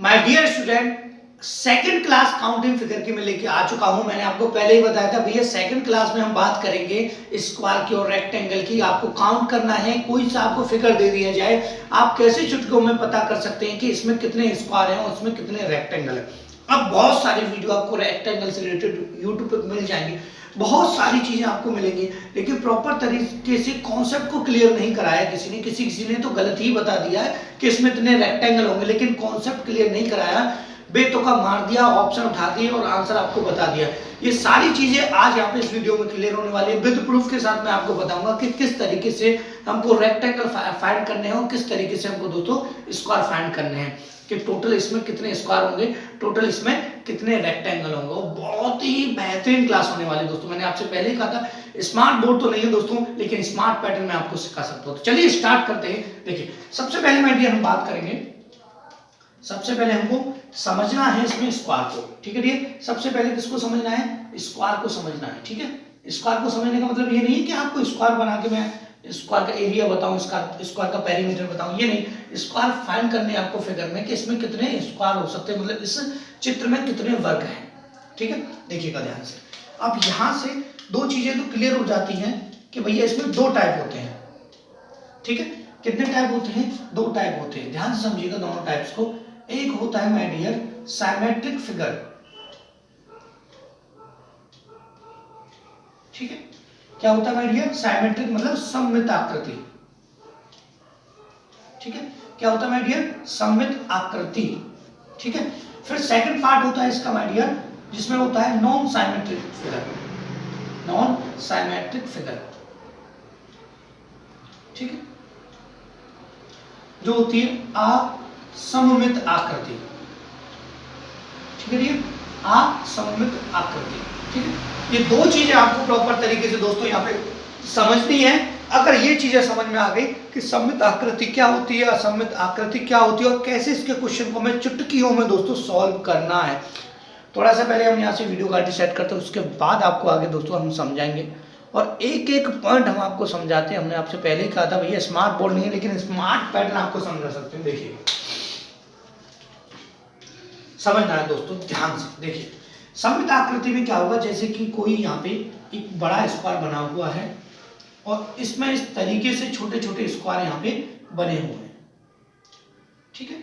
My dear student, second class counting figure की मैं लेके आ चुका हूं। मैंने आपको पहले ही बताया था भैया सेकंड क्लास में हम बात करेंगे स्क्वायर की और रेक्टेंगल की। आपको काउंट करना है, कोई सा आपको फिगर दे दिया जाए, आप कैसे चुटकियों में पता कर सकते हैं कि इसमें कितने स्क्वायर हैं और इसमें कितने रेक्टेंगल है। अब बहुत सारी वीडियो आपको रेक्टेंगल से रिलेटेड यूट्यूब पे मिल जाएंगी, बहुत सारी चीजें आपको मिलेंगी, लेकिन प्रॉपर तरीके से कॉन्सेप्ट को क्लियर नहीं कराया किसी ने। किसी ने तो गलत ही बता दिया है कि इसमें इतने रेक्टेंगल होंगे, लेकिन कॉन्सेप्ट क्लियर नहीं कराया, बेतुका मार दिया, ऑप्शन उठा दिए और आंसर आपको बता दिया। ये सारी चीजें आज यहाँ पे इस वीडियो में क्लियर होने वाली है। विद प्रूफ के साथ मैं आपको बताऊंगा कि किस तरीके से हमको रेक्टेंगल फाइंड करने हैं और किस तरीके से हमको दोस्तों स्क्वायर फाइंड करने हैं, कि टोटल इसमें कितने स्क्वायर होंगे, टोटल इसमें कितने रेक्टेंगल होंगे। बहुत ही बेहतरीन क्लास होने वाली है दोस्तों। मैंने आपसे पहले ही कहा था स्मार्ट बोर्ड तो नहीं है दोस्तों, लेकिन स्मार्ट पैटर्न में आपको सिखा सकता हूं। तो चलिए स्टार्ट करते हैं। देखिए सबसे पहले मैं हम बात करेंगे, सबसे पहले हमको समझना है इसमें स्क्वायर को। ठीक है डियर, सबसे पहले किसको समझना है? स्क्वायर को समझना है। ठीक है, स्क्वायर को समझने का मतलब ये नहीं है कि आपको स्क्वायर बना के मैं स्क्वायर का एरिया बताऊं, स्क्वायर का पेरीमीटर बताऊं, ये नहीं। स्क्वायर फाइंड करने आपको फिगर में कि इसमें कितने स्क्वायर हो सकते हैं, मतलब इस चित्र में कितने वर्ग हैं। ठीक है, देखिएगा ध्यान से। अब यहां से दो चीजें तो क्लियर हो जाती हैं कि भैया इसमें दो टाइप होते हैं। ठीक है, कितने टाइप होते हैं? दो टाइप होते हैं। ध्यान से समझिएगा दोनों टाइप्स को। एक होता है माय डियर साइमेट्रिक फिगर। ठीक है, क्या होता है माय डियर? साइमेट्रिक मतलब सममित आकृति। ठीक है, क्या होता है माय डियर? सममित आकृति। ठीक है, फिर सेकंड पार्ट होता है इसका माय डियर, जिसमें होता है non symmetric figure. Non symmetric figure, ठीक है, जो होती है असममित आकृति। ठीक है, ये असममित आकृति। ठीक है, ये दो चीजें आपको प्रॉपर तरीके से दोस्तों यहाँ पे समझनी है। अगर ये चीजें समझ में आ गई कि सममित आकृति क्या होती है, असममित आकृति क्या होती है और कैसे इसके क्वेश्चन को हमें चुटकियों में दोस्तों सॉल्व करना है। थोड़ा सा पहले हम यहाँ से वीडियो क्वालिटी सेट करते हैं, उसके बाद आपको आगे दोस्तों हम समझाएंगे और एक एक पॉइंट हम आपको समझाते हैं। हमने आपसे पहले ही कहा था भैया स्मार्ट बोर्ड नहीं है, लेकिन स्मार्ट पैटर्न आपको समझा सकते हैं। देखिए समझना है दोस्तों, ध्यान से देखिए। सममित आकृति में क्या होगा, जैसे कि कोई यहाँ पे एक बड़ा स्क्वायर बना हुआ है और इसमें इस तरीके से छोटे छोटे स्क्वायर यहाँ पे बने हुए हैं। ठीक है,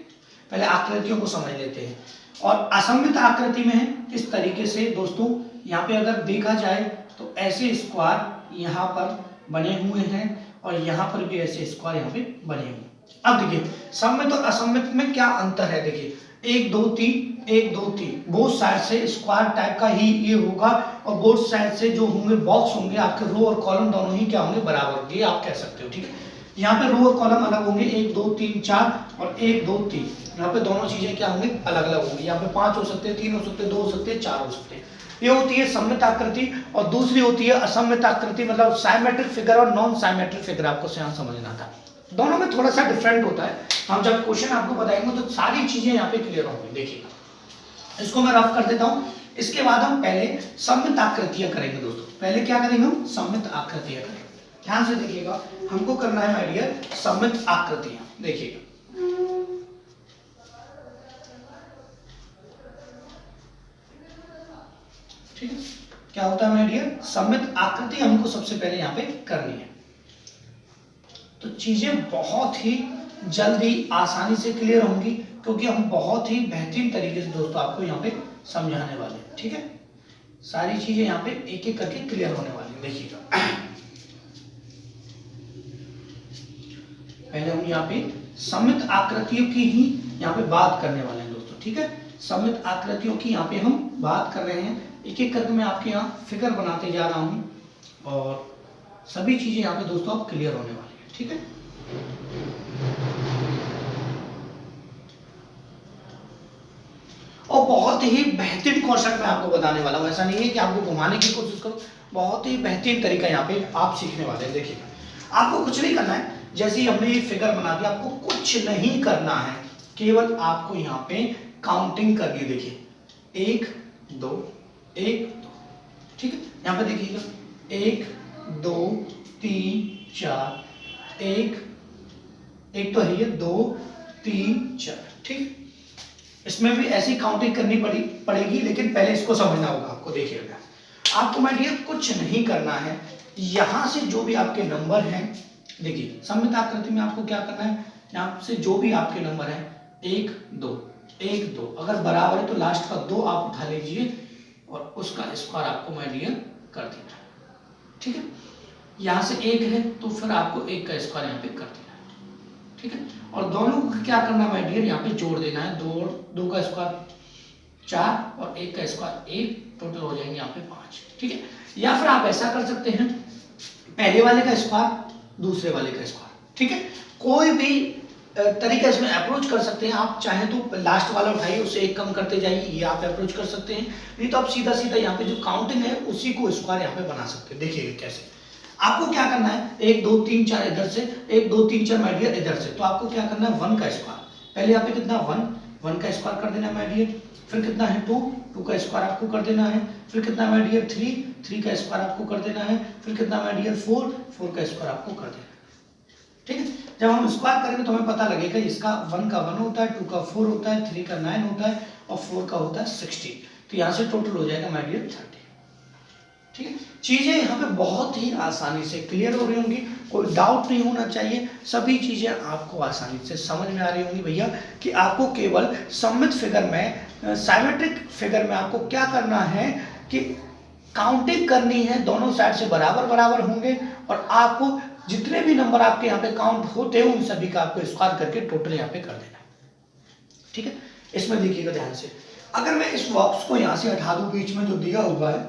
पहले आकृतियों को समझ लेते हैं। और असममित आकृति में इस तरीके से दोस्तों यहाँ पे अगर देखा जाए तो ऐसे स्क्वायर यहाँ पर बने हुए हैं और यहाँ पर भी ऐसे स्क्वायर यहाँ पे बने हुए हैं। अब देखिए सममित और असममित में क्या अंतर है। देखिए 1 2 3 1 2 3 बोथ साइड से स्क्वायर टाइप का ही ये होगा और बोथ साइड से जो होंगे बॉक्स होंगे आपके रो और कॉलम दोनों ही क्या होंगे? बराबर होंगे, आप कह सकते हो। ठीक है, यहाँ पे रो और कॉलम अलग होंगे, 1 2 3 4 और 1 2 3। यहाँ पे दोनों चीजें क्या होंगी? अलग अलग होंगी। यहाँ पे 5 हो सकते हैं, 3 हो सकते हैं, 2 हो सकते हैं, 4 हो सकते हैं। ये होती है सममित आकृति और दूसरी होती है असममित आकृति, मतलब साइमेट्रिक फिगर और नॉन साइमेट्रिक फिगर। आपको यहाँ समझना था, दोनों में थोड़ा सा डिफरेंट होता है। हम जब क्वेश्चन आपको बताएंगे तो सारी चीजें यहाँ पे क्लियर होंगी। देखिएगा, इसको मैं रफ कर देता हूं, इसके बाद हम पहले सममित आकृतियां करेंगे दोस्तों। पहले क्या करेंगे? हम सममित आकृतियां करेंगे। ध्यान से देखिएगा, हमको करना है माय डियर सममित आकृतियां। देखिएगा ठीक है, क्या होता है माय डियर? सममित आकृति हमको सबसे पहले यहाँ पे करनी है, तो चीजें बहुत ही जल्दी आसानी से क्लियर होंगी, क्योंकि हम बहुत ही बेहतरीन तरीके से दोस्तों आपको यहाँ पे समझाने वाले हैं। ठीक है, सारी चीजें यहाँ पे एक एक करके क्लियर होने वाली हैं। देखिएगा पहले हम यहाँ पे सममित आकृतियों की ही यहाँ पे बात करने वाले हैं दोस्तों। ठीक है, सममित आकृतियों की यहाँ पे हम बात कर रहे हैं। एक एक करके मैं आपके यहाँ फिगर बनाते जा रहा हूँ और सभी चीजें यहाँ पे दोस्तों अब क्लियर होने वाली है। ठीक है, और बहुत ही बेहतरीन कॉन्सेप्ट मैं आपको बताने वाला हूं। ऐसा नहीं है कि आपको घुमाने की कोशिश करो, बहुत ही बेहतरीन तरीका यहाँ पे आप सीखने वाले हैं। देखिए आपको कुछ नहीं करना है, जैसे ही हमने ये फिगर बना दिया आपको कुछ नहीं करना है, केवल आपको यहाँ पे काउंटिंग करनी है। देखिए 1 2 1 2। ठीक है, यहाँ पे देखिएगा 1 2 3 4 1 1 तो है ये 2 3 4। ठीक, इसमें भी ऐसी काउंटिंग करनी पड़ेगी, लेकिन पहले इसको समझना होगा आपको। देखिएगा, आपको माय डियर कुछ नहीं करना है, यहां से जो भी आपके नंबर हैं, देखिए सममित आकृति में आपको क्या करना है, यहां से जो भी आपके नंबर हैं 1 2 1 2, अगर बराबर है तो लास्ट का 2 आप उठा लीजिए और उसका स्क्वायर आपको माय डियर कर देना है, ठीक है। यहां से 1 है तो फिर आपको 1 का स्क्वायर यहाँ पे कर देना है, ठीक है। और दोनों को क्या करना है माय डियर, यहाँ पे जोड़ देना है, 2 और 2 का स्क्वायर 4 और 1 का स्क्वायर 1, टोटल हो जाएंगे यहाँ पे 5, ठीक है। या फिर आप ऐसा कर सकते हैं, पहले वाले का स्क्वायर दूसरे वाले का स्क्वायर, ठीक है। कोई भी तरीके से अप्रोच कर सकते हैं आप, चाहे तो लास्ट वाला उठाइए उससे 1 कम करते जाइए, ये आप अप्रोच कर सकते हैं, नहीं तो आप सीधा सीधा यहाँ पे जो काउंटिंग है उसी को स्क्वायर यहाँ पे बना सकते हैं। देखिएगा कैसे, आपको क्या करना है, 1 2 3 4 इधर से, 1 2 3 4 माय डियर इधर से, तो आपको क्या करना है 1 का स्क्वायर, पहले यहाँ पे कितना 1 का स्क्वायर कर देना है माय डियर, फिर कितना है 2 का स्क्वायर आपको कर देना है, फिर कितना माय डियर 3 का स्क्वायर आपको कर देना है, फिर कितना माय डियर 4 का स्क्वायर आपको कर देना है, ठीक है। जब हम स्क्वायर करेंगे तो हमें पता लगेगा, इसका 1 का 1 होता है, 2 का 4 होता है, 3 का 9 होता है और 4 का होता है 16, तो यहाँ से टोटल हो जाएगा माय डियर 30, ठीक है। चीजें यहाँ पे बहुत ही आसानी से क्लियर हो रही होंगी, कोई डाउट नहीं होना चाहिए, सभी चीजें आपको आसानी से समझ में आ रही होंगी भैया, कि आपको केवल सममित फिगर में, साइमेट्रिक फिगर में आपको क्या करना है कि काउंटिंग करनी है, दोनों साइड से बराबर बराबर होंगे और आपको जितने भी नंबर आपके यहाँ पे काउंट होते हैं उन सभी का आपको स्क्वायर करके टोटल यहाँ पे कर देना है, ठीक है। इसमें देखिएगा ध्यान से, अगर मैं इस बॉक्स को यहाँ से हटा दूं, बीच में जो दिया हुआ है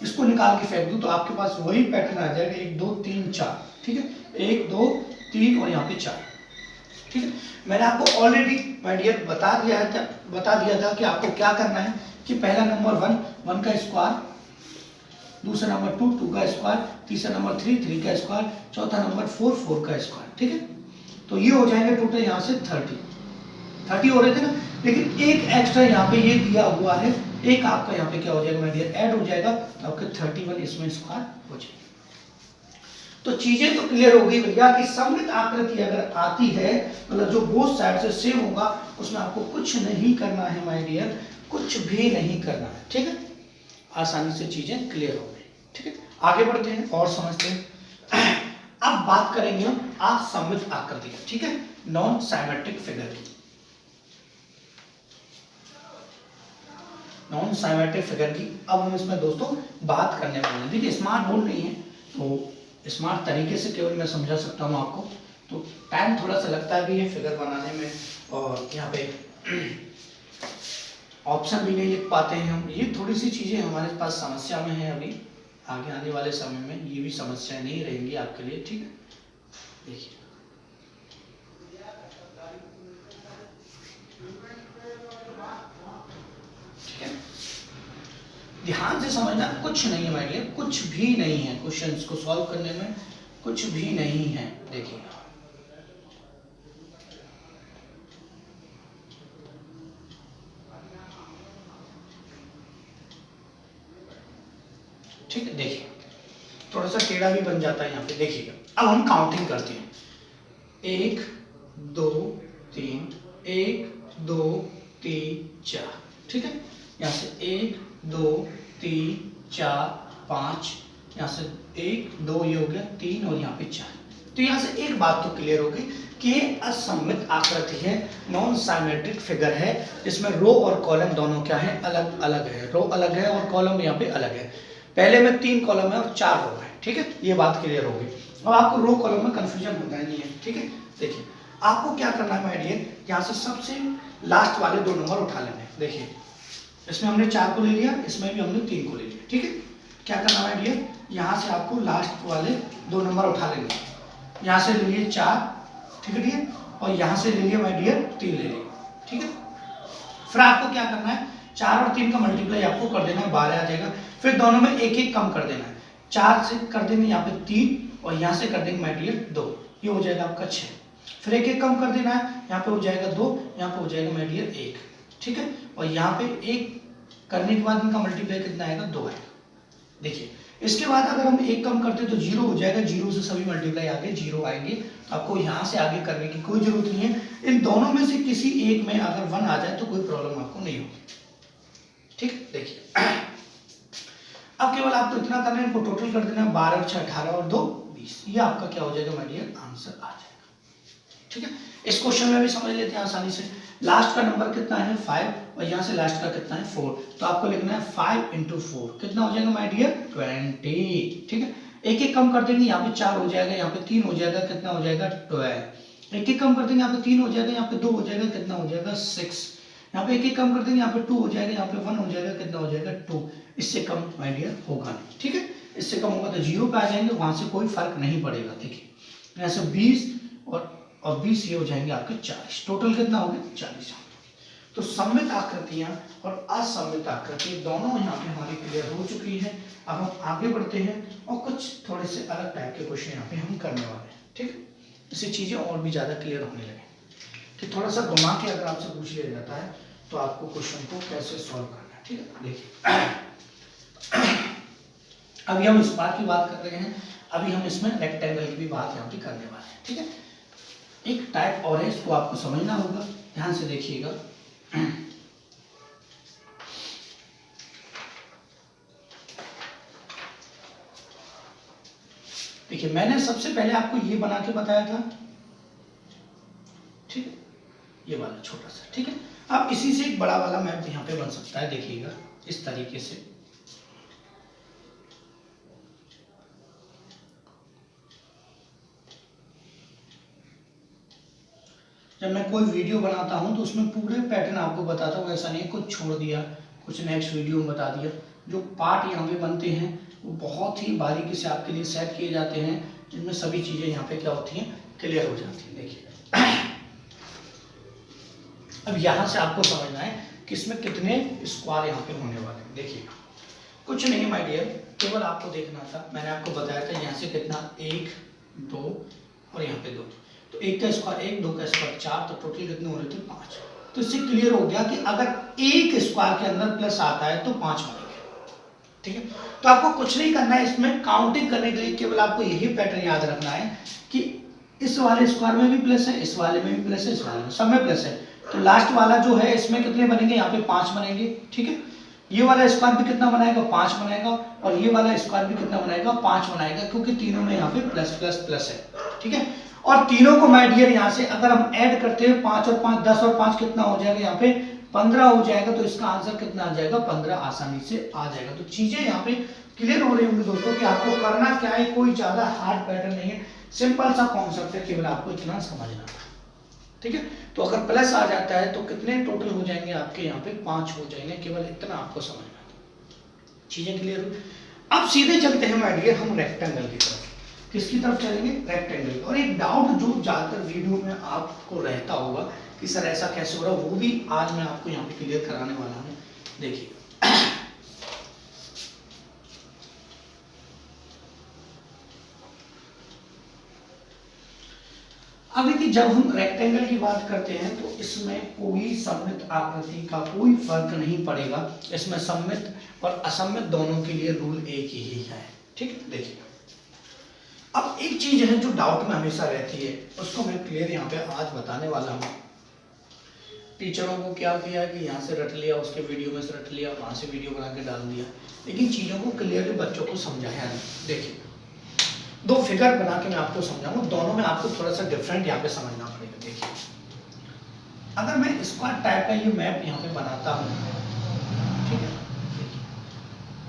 इसको निकाल के फेंक दूं, तो आपके पास वही पैटर्न आ जाएगा, 1 2 3 4, ठीक है, 1 2 3 और यहाँ पे 4, ठीक है। मैंने आपको ऑलरेडी माय डियर बता दिया था कि आपको क्या करना है, कि पहला नंबर 1 का स्क्वायर, दूसरा नंबर 2 का स्क्वायर, तीसरा नंबर 3 का स्क्वायर, चौथा नंबर 4 का स्क्वायर, ठीक है। तो ये हो जाएंगे टोटल यहाँ से 30 हो रहे थे ना, लेकिन एक एक्स्ट्रा यहाँ पे ये दिया हुआ है, एक आपका यहाँ पे क्या हो जाएगा माय डियर ऐड हो जाएगा, तो आपके 31 इसमें स्क्वायर हो जाएगा। तो चीजें तो क्लियर हो गई भैया कि सममित आकृति अगर आती है, मतलब जो बोथ साइड से सेम होगा, उसमें आपको कुछ नहीं करना है माय डियर, कुछ भी नहीं करना है, ठीक है। आसानी से चीजें क्लियर हो गई, ठीक है। आगे बढ़ते हैं और समझते हैं। अब बात करेंगे हम असममित आकृति, ठीक है, नॉन साइमेट्रिक फिगर की। नॉन साइमेट्रिक फिगर की अब हम इसमें दोस्तों बात करने वाले हैं। देखिए स्मार्ट बोर्ड नहीं है, तो स्मार्ट तरीके से केवल मैं समझा सकता हूँ आपको, तो टाइम थोड़ा सा लगता है भी ये फिगर बनाने में, और यहाँ पे ऑप्शन भी नहीं लिख पाते हैं हम, ये थोड़ी सी चीज़ें हमारे पास समस्या में है। अभी आगे आने वाले समय में ये भी समस्या नहीं रहेंगी आपके लिए, ठीक है। देखिए ठीक है, ध्यान से समझना, कुछ नहीं है मेरे लिए, कुछ भी नहीं है, क्वेश्चंस को सॉल्व करने में कुछ भी नहीं है। देखिए ठीक है, देखिए थोड़ा सा टेढ़ा भी बन जाता है यहाँ पे। देखिएगा अब हम काउंटिंग करते हैं, 1 2 3 1 2 3 4, ठीक है। यहाँ से 1 2 3 4 5, यहाँ से 1 2 ये हो गया 3 और यहाँ पे 4। तो यहाँ से एक बात तो क्लियर हो गई कि ये असममित आकृति है, नॉन साइमेट्रिक फिगर है, जिसमें रो और कॉलम दोनों क्या है, अलग अलग है। रो अलग है और कॉलम यहाँ पे अलग है। पहले में 3 कॉलम है और 4 रो है, ठीक है, ये बात क्लियर हो गई। अब आपको रो कॉलम में कंफ्यूजन होता नहीं है, ठीक है। देखिए आपको क्या करना है माय डियर, यहाँ से सबसे लास्ट वाले 2 नंबर उठा लेने हैं। देखिए इसमें हमने 4 को ले लिया, इसमें भी हमने 3 को ले लिया, ठीक है। क्या करना है डियर, यहाँ से आपको लास्ट वाले 2 नंबर उठा लेंगे। यहाँ से ले लिए 4, ठीक है डियर, और यहाँ से ले लिया माय डियर 3 ले लिए, ठीक है। फिर आपको क्या करना है, 4 और 3 का मल्टीप्लाई आपको कर देना है, 12 आ जाएगा। फिर दोनों में एक एक कम कर देना है, 4 से कर देंगे यहाँ पे 3 और यहाँ से कर देंगे माय डियर 2, ये हो जाएगा आपका 6। फिर एक एक कम कर देना है, यहाँ पे हो जाएगा 2, यहाँ पे हो जाएगा माय डियर 1, ठीक है। और यहाँ पे 1 करने के बाद इनका मल्टीप्लाई कितना आएगा, 2 आएगा। देखिए इसके बाद अगर हम एक कम करते तो जीरो हो जाएगा, जीरो से सभी मल्टीप्लाई आगे जीरो आएंगे, तो आपको यहाँ से आगे करने की कोई जरूरत नहीं है। इन दोनों में से किसी एक में अगर 1 आ जाए तो कोई प्रॉब्लम आपको नहीं होगी। ठीक, देखिए अब केवल आपको इतना करना है, इनको टोटल कर देना है, 12 6 18 और 2 20, ये आपका क्या हो जाएगा माय डियर, आंसर आ जाएगा। ठीक है, इस क्वेश्चन में भी समझ लेते हैं आसानी से। लास्ट का नंबर कितना है 5 और यहाँ से लास्ट का कितना है 4, तो आपको लिखना है 5 × 4 कितना हो जाएगा माय डियर 20। ठीक है, एक एक कम कर देंगे, यहाँ पे 4 हो जाएगा, यहाँ पे 3 हो जाएगा, कितना हो जाएगा 12। एक एक कम कर देंगे, यहाँ पे 3 हो जाएगा, यहाँ पे 2 हो जाएगा, कितना हो जाएगा 6। यहाँ पे एक एक कम कर देंगे, यहाँ पे 2 हो जाएगा, यहाँ पे 1 हो जाएगा, कितना हो जाएगा 2। इससे कम माय डियर होगा नहीं। ठीक है, इससे कम होगा तो जीरो पे आ जाएंगे, वहां से कोई फर्क नहीं पड़ेगा। देखिए यहाँ से 20 और 20 ये हो जाएंगे आपके 40, टोटल कितना हो गया 40। तो सममित आकृतियां और असममित आकृति दोनों यहाँ पे हमारी क्लियर हो चुकी है। अब हम आगे बढ़ते हैं और कुछ थोड़े से अलग टाइप के क्वेश्चन यहाँ पे हम करने वाले हैं। ठीक है, इससे चीजें और भी ज्यादा क्लियर होने लगे कि थोड़ा सा घुमा के अगर आपसे पूछ लिया जाता है तो आपको क्वेश्चन को कैसे सॉल्व करना है। ठीक है, देखिए अभी हम इस बात की बात कर रहे हैं, अभी हम इसमें रेक्टेंगल की भी बात यहाँ पे करने वाले हैं। ठीक है, एक टाइप और है, इसको आपको समझना होगा, ध्यान से देखिएगा। देखिए मैंने सबसे पहले आपको ये बना के बताया था, ठीक है, ये वाला छोटा सा। ठीक है, अब इसी से एक बड़ा वाला मैप यहाँ पे बन सकता है, देखिएगा इस तरीके से। जब मैं कोई वीडियो बनाता हूं तो उसमें पूरे पैटर्न आपको बताता हूँ, ऐसा नहीं कुछ छोड़ दिया, कुछ नेक्स्ट वीडियो में बता दिया। जो पार्ट यहाँ पे बनते हैं वो बहुत ही बारीकी से आपके लिए सेट किए जाते हैं, जिनमें सभी चीजें यहाँ पे क्या होती हैं, क्लियर हो जाती हैं। देखिए अब यहाँ से आपको समझना है कि इसमें कितने स्क्वायर यहाँ पे होने वाले हैं। देखिए कुछ नहीं माय डियर, केवल आपको देखना था, मैंने आपको बताया था यहाँ से कितना 1 2 और यहाँ पे 2, तो 1 का स्क्वायर 1, 2 का स्क्वायर 4, तो टोटल कितने हो रहे थे 5। तो इससे क्लियर हो गया कि अगर एक स्क्वायर के अंदर प्लस आता है तो 5 बनेंगे। ठीक है, तो आपको कुछ नहीं करना है, इसमें काउंटिंग करने के लिए केवल आपको यही पैटर्न याद रखना है कि इस वाले स्क्वायर में भी प्लस है, इस वाले में भी प्लस है, इस वाले में सब में प्लस है, तो लास्ट वाला जो है इसमें कितने बनेंगे, यहाँ पे 5 बनेंगे। ठीक है, ये वाला स्क्वायर भी कितना बनाएगा 5 बनाएगा, और ये वाला स्क्वायर भी कितना बनाएगा 5 बनाएगा, क्योंकि तीनों में यहाँ पे प्लस प्लस प्लस है। ठीक है, और तीनों को माय डियर यहाँ से अगर हम ऐड करते हैं 5 और 5 10 और 5 कितना हो जाएगा, यहाँ पे 15 हो जाएगा, तो इसका आंसर कितना आ जाएगा 15 आसानी से आ जाएगा। तो चीजें यहाँ पे क्लियर हो रही होंगी दोस्तों कि आपको करना क्या है, कोई ज्यादा हार्ड पैटर्न नहीं है, सिंपल सा कॉन्सेप्ट है, केवल आपको इतना समझना है। ठीक है, तो अगर प्लस आ जाता है तो कितने टोटल हो जाएंगे आपके यहाँ पे 5 हो जाएंगे, केवल इतना आपको समझना। चीजें क्लियर हो। अब सीधे चलते हैं माय डियर हम रेक्टेंगल की तरफ। किसकी तरफ चलेंगे, रेक्टेंगल। और एक डाउट जो ज्यादातर वीडियो में आपको रहता होगा कि सर ऐसा कैसे हो रहा है, वो भी आज मैं आपको यहाँ पे क्लियर कराने वाला हूँ। देखिए अभी कि जब हम रेक्टेंगल की बात करते हैं तो इसमें कोई सममित आकृति का कोई फर्क नहीं पड़ेगा, इसमें सममित और असममित दोनों के लिए रूल एक ही है। ठीक है, देखिए अब एक चीज है जो डाउट में हमेशा रहती है, उसको मैं क्लियर यहाँ पे आज बताने वाला हूँ। टीचरों को क्या किया कि यहाँ से रट लिया, उसके वीडियो में से रट लिया, वहां से वीडियो बना के डाल दिया, लेकिन चीजों को क्लियरली बच्चों को समझाया नहीं। देखिए दो फिगर बना के मैं आपको समझाऊंगा, दोनों में आपको थोड़ा सा डिफरेंट यहाँ पे समझना पड़ेगा। देखिए अगर मैं स्क्वायर टाइप का ये मैप यहाँ पे बनाता हूँ, ठीक है,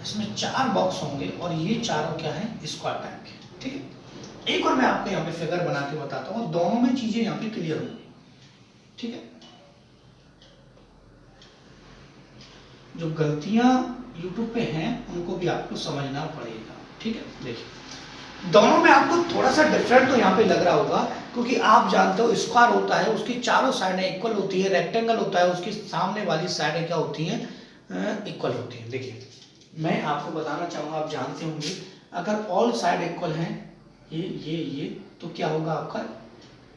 इसमें 4 बॉक्स होंगे और ये चारों क्या है स्क्वायर टाइप के। ठीक है, एक और मैं आपको यहाँ पे फिगर बना के बताता हूँ, दोनों में चीजें यहाँ पे क्लियर होंगी। ठीक है, जो गलतियां YouTube पे हैं उनको भी आपको समझना पड़ेगा। ठीक है, देखिए दोनों में आपको थोड़ा सा डिफरेंट तो यहाँ पे लग रहा होगा, क्योंकि आप जानते हो स्क्वायर होता है उसकी चारों साइडें इक्वल होती है, रेक्टेंगल होता है उसकी सामने वाली साइडें क्या होती हैं, इक्वल होती हैं। देखिए मैं आपको बताना चाहूंगा, आप जानते होंगे अगर ऑल साइड इक्वल हैं, ये तो क्या होगा आपका,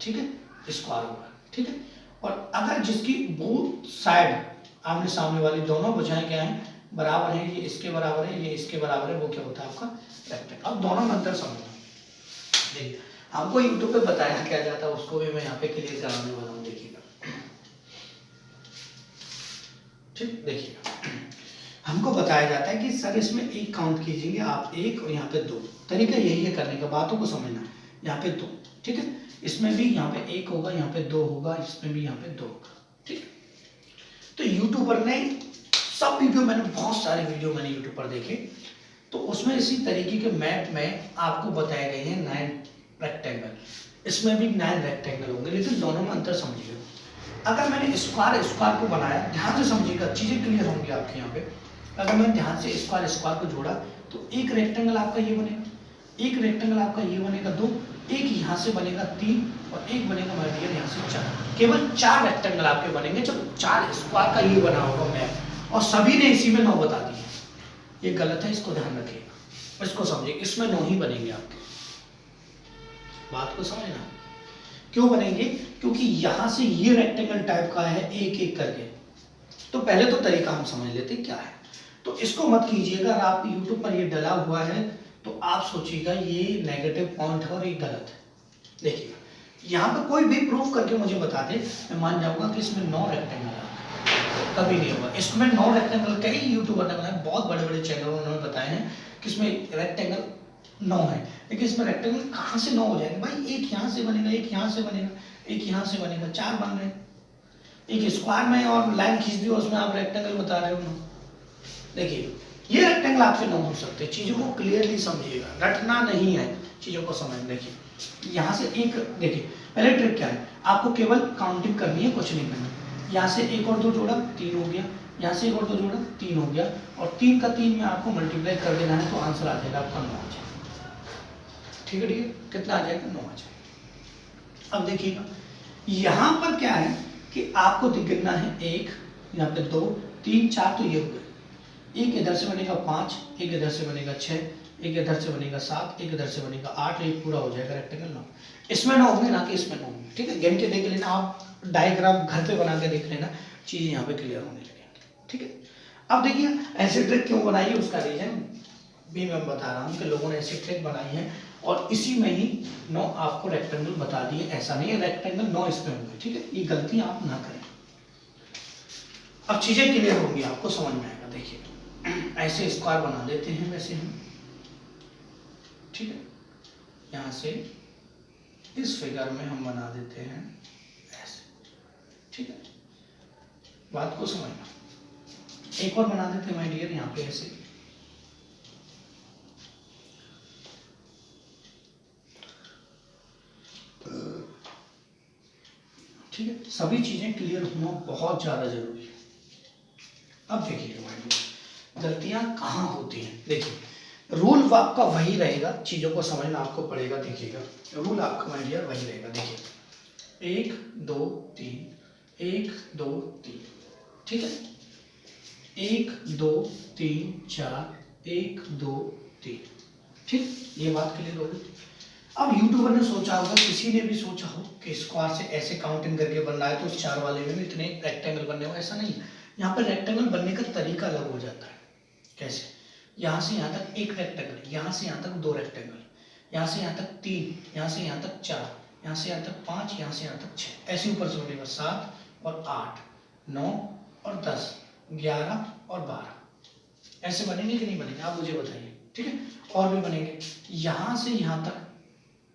ठीक है, स्क्वायर होगा। ठीक है, और अगर जिसकी बोथ साइड आमने सामने वाली दोनों भुजाएं क्या हैं, बराबर है, ये इसके बराबर है, ये इसके बराबर है, वो क्या होता है आपका रेक्टेंगल। अब दोनों में अंतर समझो। देखिए हमको यूट्यूब पे बताया क्या जाता है उसको भी मैं यहाँ पे क्लियर कराने वाला हूँ, देखिएगा। ठीक, देखिएगा हमको बताया जाता है कि सर इसमें एक काउंट कीजिएंगे आप, एक और यहाँ पे दो। तरीका यही है करने का, बातों को समझना। यहाँ पे दो, ठीक है, इसमें भी यहाँ पे एक होगा, यहाँ पे दो होगा, इसमें भी यहाँ पे दो होगा, ठीक। तो यूट्यूबर ने सब वीडियो, मैंने बहुत सारे वीडियो मैंने यूट्यूब पर देखे, तो उसमें इसी तरीके के मैप में आपको बताए गए हैं 9 रेक्टेंगल, इसमें भी 9 रेक्टेंगल होंगे, लेकिन दोनों में अंतर समझिएगा। अगर मैंने स्क्वायर को बनाया, ध्यान से समझिएगा, चीजें क्लियर होंगी आपके यहाँ पे। अगर मैं ध्यान से स्क्वायर को जोड़ा तो एक रेक्टेंगल आपका ये बनेगा, एक रेक्टेंगल आपका ये बनेगा 2, एक यहाँ से बनेगा 3 और एक बनेगा माय डियर यहाँ से 4। केवल 4 रेक्टेंगल आपके बनेंगे जब 4 स्क्वायर का ये बना होगा मैप, और सभी ने इसी में 9 बता दिए। ये गलत है, इसको ध्यान रखिएगा, इसको समझिए, इसमें 9 ही बनेंगे आपके। बात को समझना, क्यों बनेंगे? क्योंकि यहां से ये रेक्टेंगल टाइप का है एक एक करके। तो पहले तो तरीका हम समझ लेते क्या है। तो इसको मत कीजिएगा, अगर आप यूट्यूब पर ये डला हुआ है तो आप सोचिएगा ये नेगेटिव पॉइंट है और ये गलत है। देखिएगा यहाँ पे कोई भी प्रूफ करके मुझे बता दे, मैं मान जाऊंगा कि इसमें 9 रेक्टेंगल है। कभी नहीं होगा, इसमें 9 रेक्टेंगल कई यूट्यूबर ने बनाए, बहुत बड़े बड़े चैनल उन्होंने बताए हैं कि इसमें रेक्टेंगल 9 है, लेकिन इसमें रेक्टेंगल कहाँ से 9 हो जाएंगे भाई? एक यहाँ से बनेगा, एक यहाँ से बनेगा, एक यहाँ से बनेगा, 4 बन रहे हैं। एक स्क्वायर में और लाइन खींच दी, उसमें आप रेक्टेंगल बता रहे हो। देखिए ये रेक्टेंगल आपसे 9 हो सकते हैं, चीजों को क्लियरली समझिएगा, रटना नहीं है, चीजों को समझ। देखिए यहाँ से एक, देखिए पहले ट्रिक क्या है, आपको केवल काउंटिंग करनी है, कुछ नहीं करना। यहाँ से एक और 2 जोड़ा 3 हो गया, यहाँ से एक और 2 जोड़ा 3 हो गया, और 3 का 3 में आपको मल्टीप्लाई कर देना है, तो आंसर आ जाएगा आपका 9 आ जाएगा। ठीक है, ठीक है, कितना आ जाएगा? 9 आ जाएगा। अब देखिएगा यहाँ पर क्या है कि आपको गिनना है 1, यहाँ पे 2, 3, 4, तो ये हो गए। एक इधर से बनेगा 5, एक इधर से बनेगा 6, एक इधर से बनेगा 7, एक इधर से बनेगा 8, एक पूरा हो जाएगा रेक्टेंगल 9। इसमें 9 होंगे, ना कि इसमें 9 होंगे। ठीक है, गिन के देख लेना, आप डायग्राम घर पे बना के देख लेना, चीजें यहाँ पे क्लियर होने लगेंगी। ठीक है, अब देखिए ऐसे ट्रिक क्यों बनाई है, उसका रीजन भी मैं बता रहा हूँ कि लोगों ने ऐसी ट्रिक बनाई है और इसी में ही 9 आपको रेक्टेंगल बता दिए। ऐसा नहीं है रेक्टेंगल 9 इसमें होंगे। ठीक है, ये गलती आप ना करें। अब चीजें क्लियर होंगी, आपको समझ में आएगा। देखिए ऐसे स्क्वायर बना देते हैं वैसे हम। ठीक है, यहां से इस फिगर में हम बना देते हैं ऐसे। ठीक है, बात को समझना। एक और बना देते हैं माय डियर, यहाँ पे ऐसे। ठीक है, सभी चीजें क्लियर होना बहुत ज्यादा जरूरी है। अब देखिए माय डियर, गलतियां कहाँ होती हैं। देखिए रूल आपका वही रहेगा, चीजों को समझना आपको पड़ेगा। देखिएगा रूल आपका माय डियर वही रहेगा। देखिए 1 2 3, 1 2 3। ठीक है, 1 2 3 4, 1 2 3। ठीक, ये बात क्लियर हो गई। अब यूट्यूबर ने सोचा होगा, किसी ने भी सोचा हो कि स्क्वायर से ऐसे काउंटिंग करके बन रहा है तो उस 4 वाले में भी इतने रेक्टेंगल बनने हो। ऐसा नहीं है, यहाँ पर रेक्टेंगल बनने का तरीका अलग हो जाता है। कैसे? यहाँ से यहाँ तक 1 रेक्टेंगल, यहाँ से यहाँ तक 2 रेक्टेंगल, यहाँ से यहाँ तक 3, यहाँ से यहाँ तक 4, यहाँ से यहाँ तक 5, यहाँ से यहाँ तक 6, ऐसे ऊपर से बनेगा 7 और 8, 9 और 10, 11 और 12। ऐसे बनेंगे कि नहीं बनेंगे, आप मुझे बताइए। ठीक है, और भी बनेंगे। यहाँ से यहाँ तक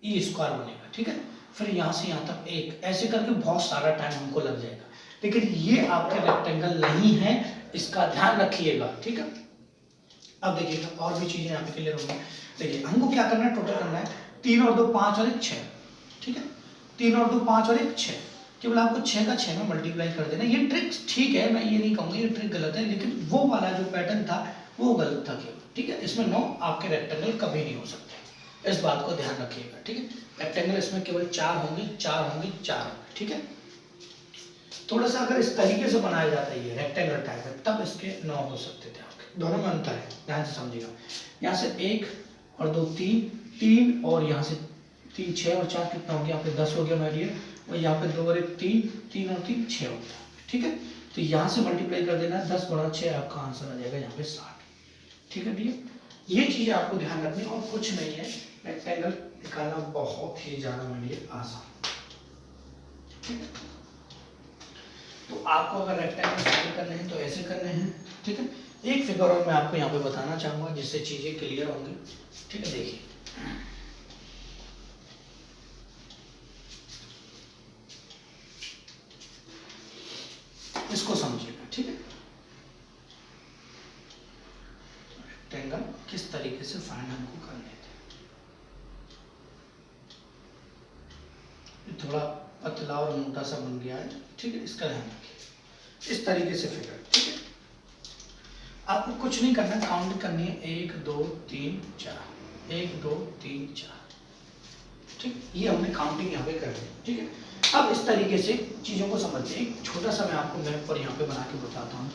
ई स्क्वायर बनेगा। ठीक है, फिर यहाँ से यहाँ तक 1, ऐसे करके बहुत सारा टाइम हमको लग जाएगा, लेकिन ये आपके रेक्टेंगल नहीं है, इसका ध्यान रखिएगा। ठीक है, अब देखिएगा और भी चीजें यहाँ पे क्लियर होंगी। देखिए हमको क्या करना है, टोटल करना है 3 और 2 5 और 1 6। ठीक है, 3 और 2 5 और 1 6, केवल आपको 6 का 6 में मल्टीप्लाई कर देना। ये ट्रिक ठीक है, मैं ये नहीं कहूँगा ये ट्रिक गलत है, लेकिन वो वाला जो पैटर्न था वो गलत था केवल। ठीक है, इसमें 9 आपके रेक्टेंगल कभी नहीं हो सकते, इस बात को ध्यान रखिएगा। ठीक है, रेक्टेंगल इसमें केवल 4 होंगे, 4 होंगे, 4 होंगे। ठीक है, थोड़ा सा अगर इस तरीके से बनाया जाता है ये रेक्टेंगल टाइप है, तब इसके 9 हो सकते थे आपके। दोनों में अंतर है, ध्यान से समझिएगा। यहाँ से 1 और 2 3, 3 और यहाँ से 3 6 और 4 कितना हो गया, यहाँ पे 10 हो गया माय डियर। और यहाँ पे 2 और 1 3, 3 और 3 6 हो गया। ठीक है, तो यहाँ से मल्टीप्लाई कर देना, 10 गुणा 6 आपका आंसर आ जाएगा यहाँ पे 60। ठीक है भैया, ये चीज़ आपको ध्यान रखनी और कुछ नहीं है। रेक्टेंगल निकालना बहुत ही ज़्यादा मेरे लिए आसान। ठीक है, तो आपको अगर रेक्टेंगल फाइंड करने हैं तो ऐसे करने हैं। ठीक है, एक फिगर और मैं आपको यहाँ पे बताना चाहूँगा जिससे चीज़ें क्लियर होंगी। ठीक है, देखिए इसको समझिएगा। ठीक है, रेक्टेंगल किस तरीके से फाइंड हमको कर लेते हैं। थोड़ा पतला और मोटा सा बन गया है। ठीक है, इसका ध्यान रखिए, इस तरीके से फिगर। ठीक है, आपको कुछ नहीं करना, काउंट करनी है 1 2 3 4, 1 2 3 4। ठीक, ये हमने काउंटिंग यहाँ पे कर ली। ठीक है, अब इस तरीके से चीज़ों को समझते हैं। एक छोटा सा मैं आपको मैप पर यहाँ पे बना के बताता हूँ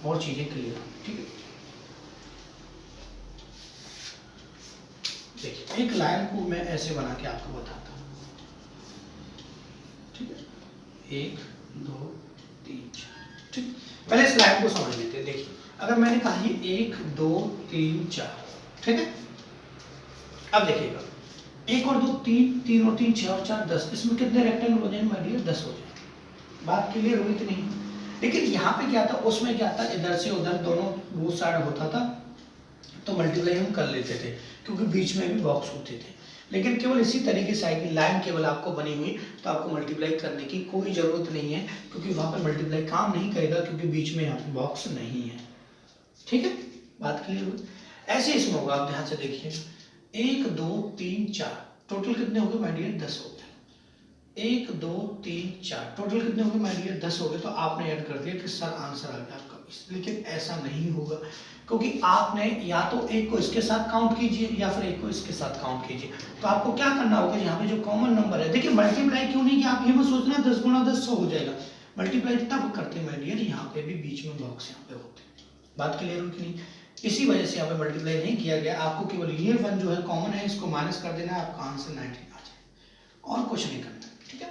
और चीज़ें क्लियर। ठीक है, देखिए एक लाइन को मैं ऐसे बना के आपको बताता हूँ। ठीक है, 1 2 3 4। ठीक, पहले इस लाइन को समझ लेते हैं। देखिए अगर मैंने कहा ये 1 2 3 4, ठीक है, अब देखिएगा 1 और 2 3, 3 और 3 6 और 4 10, इसमें कितने रेक्टेंगल हो जाएंगे माय डियर? 10 हो जाएंगे। बात क्लियर हुई कि नहीं? लेकिन यहाँ पे क्या था, उसमें क्या था, इधर से उधर दोनों बोथ साइड होता था तो मल्टीप्लाई हम कर लेते थे क्योंकि बीच में भी बॉक्स होते थे। लेकिन केवल इसी तरीके से आएगी लाइन केवल आपको बनी हुई, तो आपको मल्टीप्लाई करने की कोई ज़रूरत नहीं है क्योंकि वहाँ पे मल्टीप्लाई काम नहीं करेगा क्योंकि बीच में यहाँ पे बॉक्स नहीं है। ठीक है, बात क्लियर हुई? ऐसे इसमें होगा, आप ध्यान से देखिए 1 2 3 4, टोटल कितने हो गए माय डियर? 10 हो गए। 1 2 3 4, टोटल कितने हो गए माय डियर? 10 हो गए। तो आपने ऐड कर दिया कि सर आंसर आ गया आपका 20। लेकिन ऐसा नहीं होगा क्योंकि आपने या तो एक को इसके साथ काउंट कीजिए या फिर एक को इसके साथ काउंट कीजिए। तो आपको क्या करना होगा, यहाँ पे जो कॉमन नंबर है, देखिए मल्टीप्लाई क्यों नहीं किया, आप ये मत सोचना 10 गुणा 10 100 हो जाएगा। मल्टीप्लाई तब करते हैं माय डियर, यहाँ पे भी बीच में बॉक्स यहाँ पे होते हैं। बात क्लियर हो कि नहीं? इसी वजह से यहाँ पे मल्टीप्लाई नहीं किया गया। आपको केवल ये 1 जो है कॉमन है, इसको माइनस कर देना है, आपका आंसर 19 आ जाए और कुछ नहीं करना। ठीक है,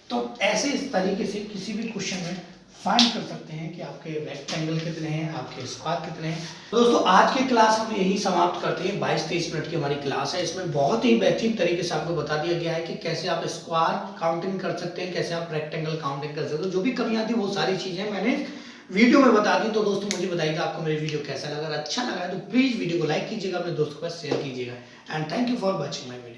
तो ऐसे इस तरीके से किसी भी क्वेश्चन में फाइंड कर सकते हैं कि आपके रेक्टेंगल कितने हैं, आपके स्क्वायर कितने हैं। तो दोस्तों आज की क्लास हम यही समाप्त करते हैं। 22-23 मिनट की हमारी क्लास है। इसमें बहुत ही बेहतरीन तरीके से आपको बता दिया गया है कि कैसे आप स्क्वायर काउंटिंग कर सकते हैं, कैसे आप रेक्टेंगल काउंटिंग कर सकते हो। जो भी कमियां थी वो सारी चीजें मैंने वीडियो में बता दी। तो दोस्तों मुझे बताइएगा आपको मेरी वीडियो कैसा लगा। अगर अच्छा लगा है तो प्लीज वीडियो को लाइक कीजिएगा, अपने दोस्तों के साथ शेयर कीजिएगा। And thank you for watching my video.